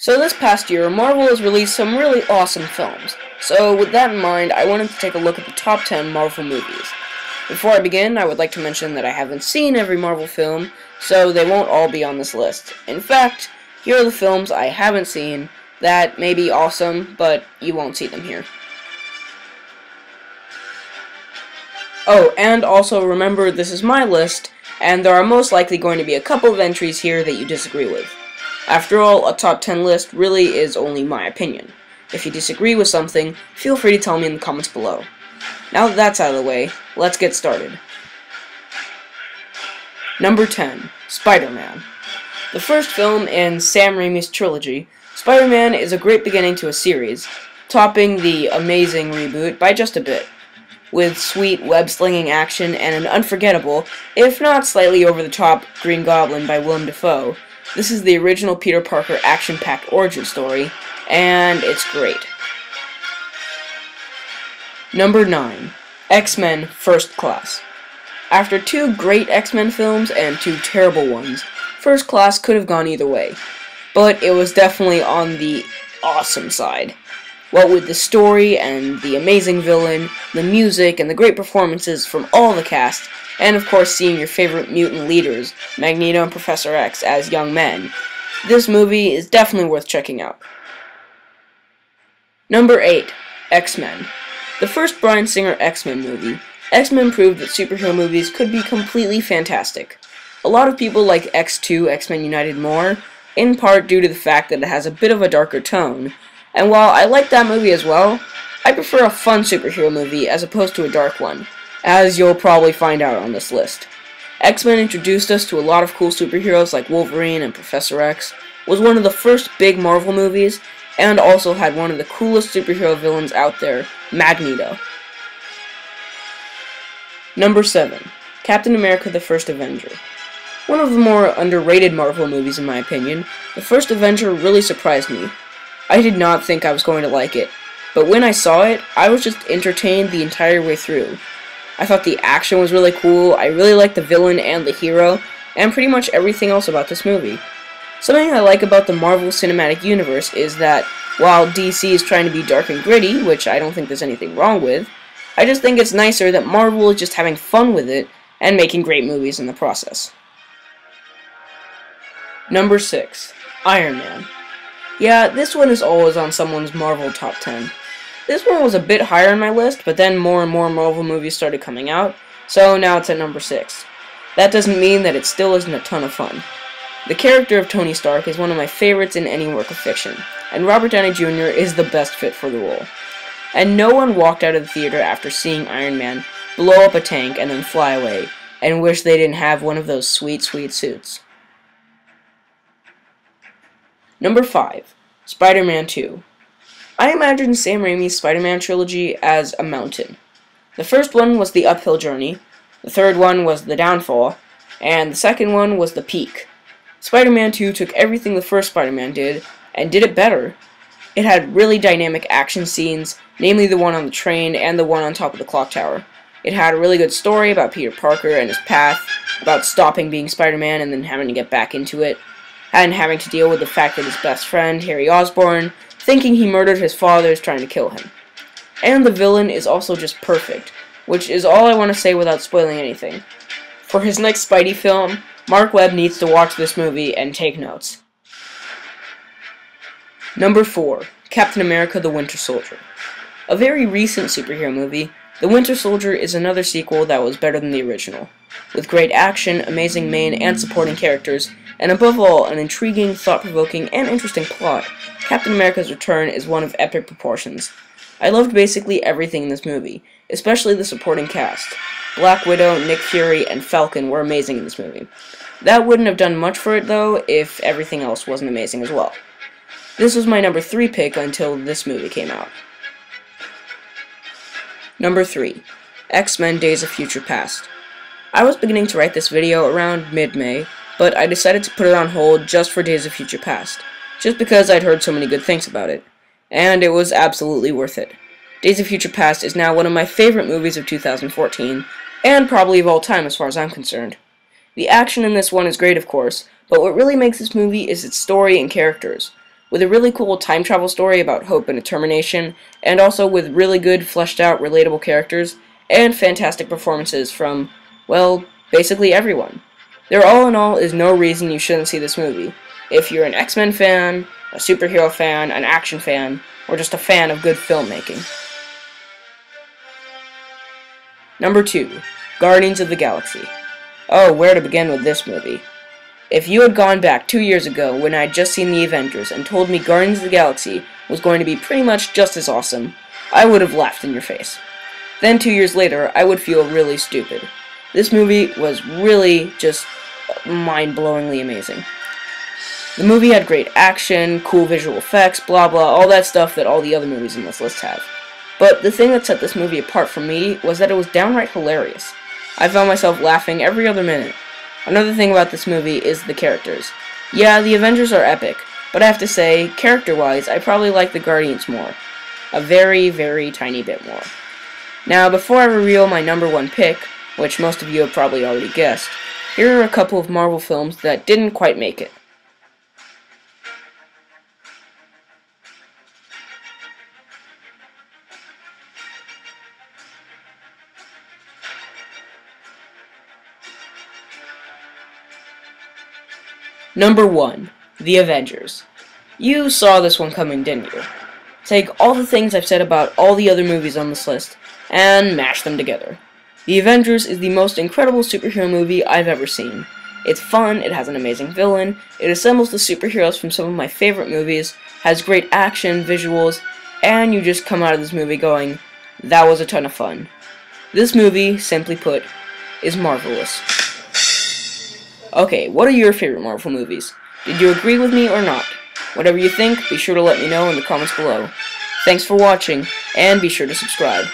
So this past year, Marvel has released some really awesome films. So with that in mind, I wanted to take a look at the top 10 Marvel movies. Before I begin, I would like to mention that I haven't seen every Marvel film, so they won't all be on this list. In fact, here are the films I haven't seen that may be awesome, but you won't see them here. Oh, and also remember this is my list, and there are most likely going to be a couple of entries here that you disagree with. After all, a top 10 list really is only my opinion. If you disagree with something, feel free to tell me in the comments below. Now that that's out of the way, let's get started. Number 10. Spider-Man. The first film in Sam Raimi's trilogy, Spider-Man is a great beginning to a series, topping the amazing reboot by just a bit. With sweet web-slinging action and an unforgettable, if not slightly over-the-top, Green Goblin by Willem Dafoe, this is the original Peter Parker action-packed origin story, and it's great. Number 9. X-Men First Class. After two great X-Men films and two terrible ones, First Class could have gone either way, but it was definitely on the awesome side. What with the story and the amazing villain, the music, and the great performances from all the cast, and of course seeing your favorite mutant leaders, Magneto and Professor X, as young men, this movie is definitely worth checking out. Number 8. X-Men. The first Bryan Singer X-Men movie, X-Men proved that superhero movies could be completely fantastic. A lot of people like X2, X-Men United more, in part due to the fact that it has a bit of a darker tone, and while I like that movie as well, I prefer a fun superhero movie as opposed to a dark one, as you'll probably find out on this list. X-Men introduced us to a lot of cool superheroes like Wolverine and Professor X, was one of the first big Marvel movies, and also had one of the coolest superhero villains out there, Magneto. Number 7. Captain America the First Avenger. One of the more underrated Marvel movies in my opinion, the first Avenger really surprised me. I did not think I was going to like it, but when I saw it, I was just entertained the entire way through. I thought the action was really cool, I really liked the villain and the hero, and pretty much everything else about this movie. Something I like about the Marvel Cinematic Universe is that, while DC is trying to be dark and gritty, which I don't think there's anything wrong with, I just think it's nicer that Marvel is just having fun with it, and making great movies in the process. Number 6. Iron Man. Yeah, this one is always on someone's Marvel top 10. This one was a bit higher on my list, but then more and more Marvel movies started coming out, so now it's at number 6. That doesn't mean that it still isn't a ton of fun. The character of Tony Stark is one of my favorites in any work of fiction, and Robert Downey Jr. is the best fit for the role. And no one walked out of the theater after seeing Iron Man blow up a tank and then fly away, and wish they didn't have one of those sweet, sweet suits. Number 5. Spider-Man 2. I imagine Sam Raimi's Spider-Man trilogy as a mountain. The first one was the uphill journey, the third one was the downfall, and the second one was the peak. Spider-Man 2 took everything the first Spider-Man did, and did it better. It had really dynamic action scenes, namely the one on the train and the one on top of the clock tower. It had a really good story about Peter Parker and his path, about stopping being Spider-Man and then having to get back into it, and having to deal with the fact that his best friend, Harry Osborn, thinking he murdered his father, is trying to kill him. And the villain is also just perfect, which is all I want to say without spoiling anything. For his next Spidey film, Mark Webb needs to watch this movie and take notes. Number 4. Captain America the Winter Soldier. A very recent superhero movie, The Winter Soldier is another sequel that was better than the original, with great action, amazing main and supporting characters, and above all, an intriguing, thought-provoking, and interesting plot. Captain America's return is one of epic proportions. I loved basically everything in this movie, especially the supporting cast. Black Widow, Nick Fury, and Falcon were amazing in this movie. That wouldn't have done much for it, though, if everything else wasn't amazing as well. This was my number 3 pick until this movie came out. Number 3. X-Men Days of Future Past. I was beginning to write this video around mid-May, but I decided to put it on hold just for Days of Future Past, just because I'd heard so many good things about it, and it was absolutely worth it. Days of Future Past is now one of my favorite movies of 2014, and probably of all time as far as I'm concerned. The action in this one is great, of course, but what really makes this movie is its story and characters. with a really cool time travel story about hope and determination, and also with really good, fleshed out, relatable characters, and fantastic performances from, well, basically everyone. There all in all is no reason you shouldn't see this movie. If you're an X-Men fan, a superhero fan, an action fan, or just a fan of good filmmaking. Number 2. Guardians of the Galaxy. Oh, where to begin with this movie? If you had gone back 2 years ago when I had just seen the Avengers and told me Guardians of the Galaxy was going to be pretty much just as awesome, I would have laughed in your face. Then 2 years later, I would feel really stupid. This movie was really just mind-blowingly amazing. The movie had great action, cool visual effects, blah blah, all that stuff that all the other movies in this list have. But the thing that set this movie apart from me was that it was downright hilarious. I found myself laughing every other minute. Another thing about this movie is the characters. Yeah, the Avengers are epic, but I have to say, character-wise, I probably like the Guardians more. A very, very tiny bit more. Now, before I reveal my number 1 pick, which most of you have probably already guessed, here are a couple of Marvel films that didn't quite make it. Number 1. The Avengers. You saw this one coming, didn't you? Take all the things I've said about all the other movies on this list, and mash them together. The Avengers is the most incredible superhero movie I've ever seen. It's fun, it has an amazing villain, it assembles the superheroes from some of my favorite movies, has great action, visuals, and you just come out of this movie going, that was a ton of fun. This movie, simply put, is marvelous. Okay, what are your favorite Marvel movies? Did you agree with me or not? Whatever you think, be sure to let me know in the comments below. Thanks for watching, and be sure to subscribe.